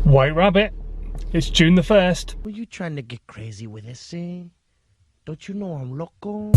White Rabbit. It's June the 1st. Were you trying to get crazy with this, eh? Don't you know I'm loco?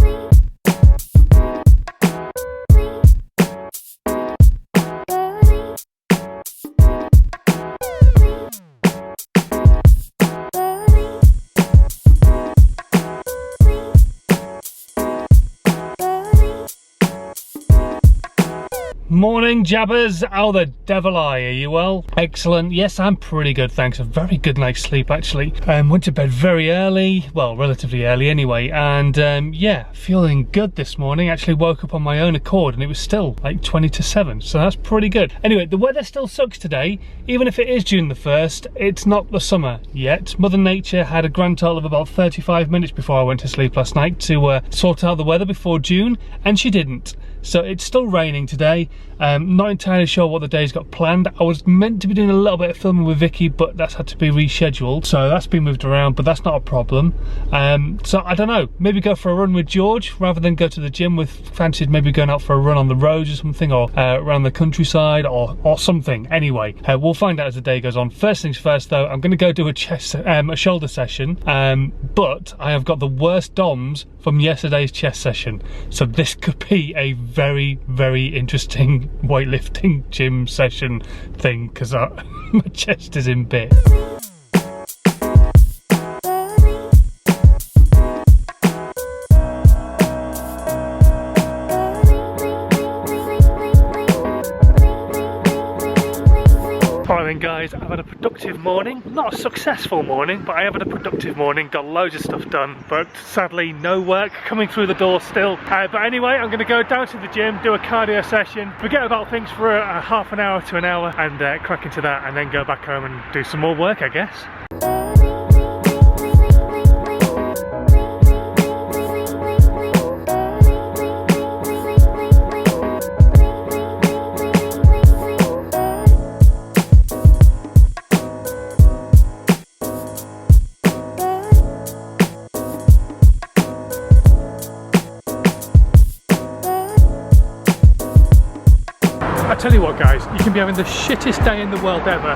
Morning, Jabbers. How the devil are you? You well? Excellent. Yes, I'm pretty good, thanks. A very good night's sleep, actually. Went to bed very early, well, relatively early anyway, and yeah, feeling good this morning. Actually woke up on my own accord and it was still like 20 to 7, so that's pretty good. Anyway, the weather still sucks today. Even if it is June the 1st, it's not the summer yet. Mother Nature had a grand total of about 35 minutes before I went to sleep last night to sort out the weather before June, and she didn't. So it's still raining today. Not entirely sure what the day's got planned. I was meant to be doing a little bit of filming with Vicky, but that's had to be rescheduled, so that's been moved around, but that's not a problem. So I don't know, maybe go for a run with George rather than go to the gym. With fancied maybe going out for a run on the roads or something, or around the countryside or something. Anyway, we'll find out as the day goes on. First things first though, I'm going to go do a shoulder session, but I have got the worst DOMs from yesterday's chest session, so this could be a very, very interesting weightlifting gym session thing, because my chest is in bits. Right then guys, I've had a productive morning. Not a successful morning, but I have had a productive morning. Got loads of stuff done, but sadly no work coming through the door still. But anyway, I'm going to go down to the gym, do a cardio session, forget about things for a half an hour to an hour, and crack into that, and then go back home and do some more work, I guess. I tell you what guys, you can be having the shittest day in the world ever,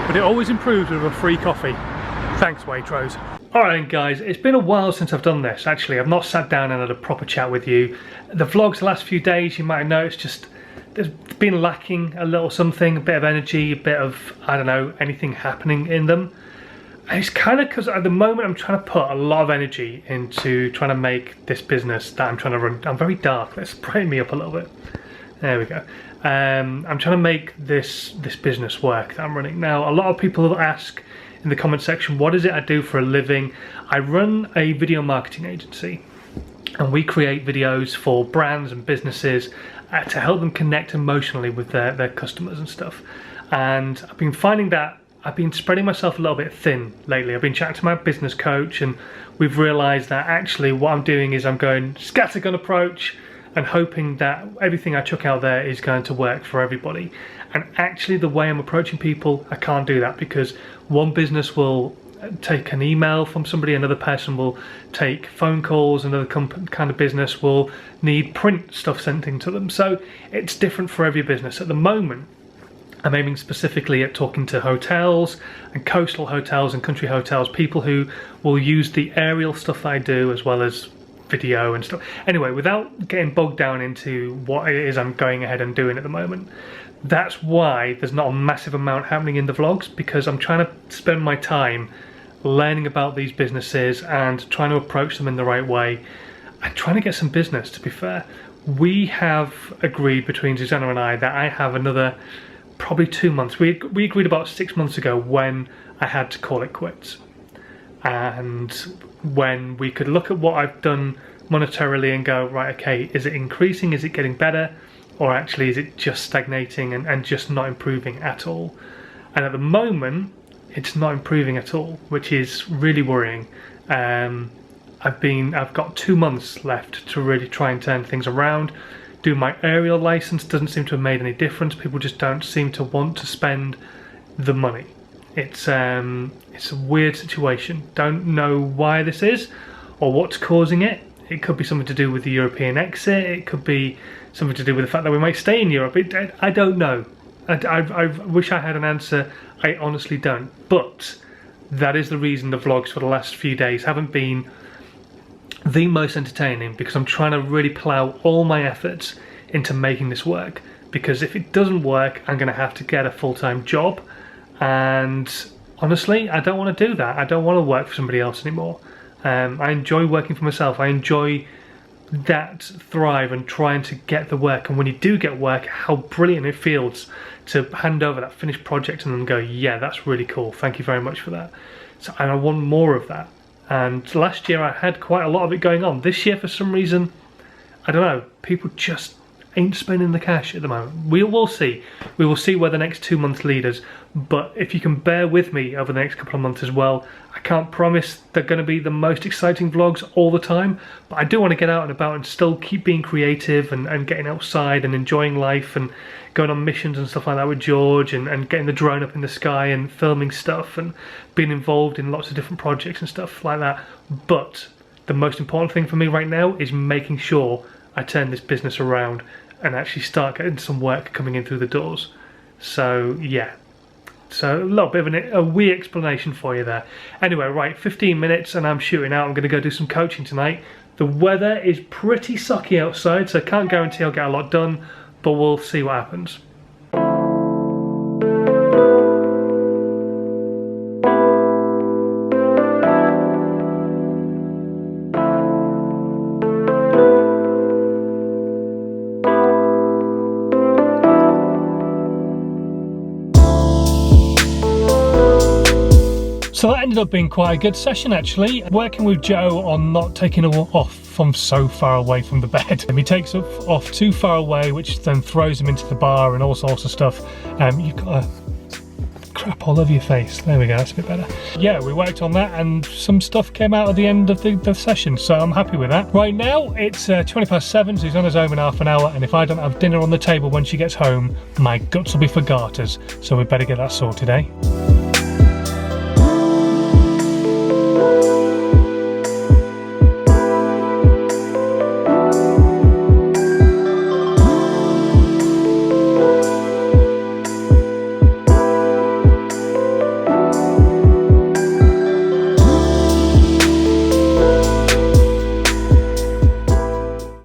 but it always improves with a free coffee. Thanks Waitrose. Alright then guys, it's been a while since I've done this. Actually, I've not sat down and had a proper chat with you. The vlogs the last few days, you might have noticed, just there's been lacking a little something, a bit of energy, a bit of, I don't know, anything happening in them. And it's kind of because at the moment I'm trying to put a lot of energy into trying to make this business that I'm trying to run. I'm very dark, let's brighten me up a little bit. There we go. I'm trying to make this business work that I'm running. Now, a lot of people ask in the comment section, what is it I do for a living? I run a video marketing agency, and we create videos for brands and businesses to help them connect emotionally with their customers and stuff. And I've been finding that I've been spreading myself a little bit thin lately. I've been chatting to my business coach, and we've realised that actually what I'm doing is I'm going scattergun approach, and hoping that everything I chuck out there is going to work for everybody. And actually the way I'm approaching people, I can't do that, because one business will take an email from somebody, another person will take phone calls, another kind of business will need print stuff sent into them. So it's different for every business. At the moment, I'm aiming specifically at talking to hotels and coastal hotels and country hotels, people who will use the aerial stuff I do as well as video and stuff. Anyway, without getting bogged down into what it is I'm going ahead and doing at the moment, that's why there's not a massive amount happening in the vlogs, because I'm trying to spend my time learning about these businesses and trying to approach them in the right way and trying to get some business, to be fair. We have agreed between Susanna and I that I have another probably 2 months. We agreed about 6 months ago when I had to call it quits, and when we could look at what I've done monetarily and go, right, okay, is it increasing, is it getting better, or actually is it just stagnating and just not improving at all? And at the moment it's not improving at all, which is really worrying. I've got 2 months left to really try and turn things around. Do my aerial license doesn't seem to have made any difference. People just don't seem to want to spend the money. It's a weird situation. Don't know why this is or what's causing it. It could be something to do with the European exit. It could be something to do with the fact that we might stay in Europe. I don't know. I wish I had an answer. I honestly don't. But that is the reason the vlogs for the last few days haven't been the most entertaining, because I'm trying to really plough all my efforts into making this work. Because if it doesn't work, I'm going to have to get a full-time job, and honestly, I don't want to do that. I don't want to work for somebody else anymore. I enjoy working for myself. I enjoy that thrive and trying to get the work, and when you do get work, how brilliant it feels to hand over that finished project and then go, yeah, that's really cool, thank you very much for that. So, and I want more of that. And last year I had quite a lot of it going on. This year, for some reason, I don't know, people just ain't spending the cash at the moment. We will see. We will see where the next 2 months lead us. But if you can bear with me over the next couple of months as well, I can't promise they're going to be the most exciting vlogs all the time. But I do want to get out and about and still keep being creative and getting outside and enjoying life and going on missions and stuff like that with George, and getting the drone up in the sky and filming stuff and being involved in lots of different projects and stuff like that. But the most important thing for me right now is making sure I turn this business around and actually start getting some work coming in through the doors. So yeah, so a little bit of a wee explanation for you there. Anyway, right, 15 minutes and I'm shooting out. I'm going to go do some coaching tonight. The weather is pretty sucky outside, so I can't guarantee I'll get a lot done, but we'll see what happens. So that ended up being quite a good session actually, working with Joe on not taking off from so far away from the bed. He takes off too far away, which then throws him into the bar and all sorts of stuff. You've got a crap all over your face. There we go, that's a bit better. Yeah, we worked on that and some stuff came out at the end of the session, so I'm happy with that. Right now it's 7:20, so he's on his own in half an hour, and if I don't have dinner on the table when she gets home, my guts will be for garters, so we better get that sorted, eh?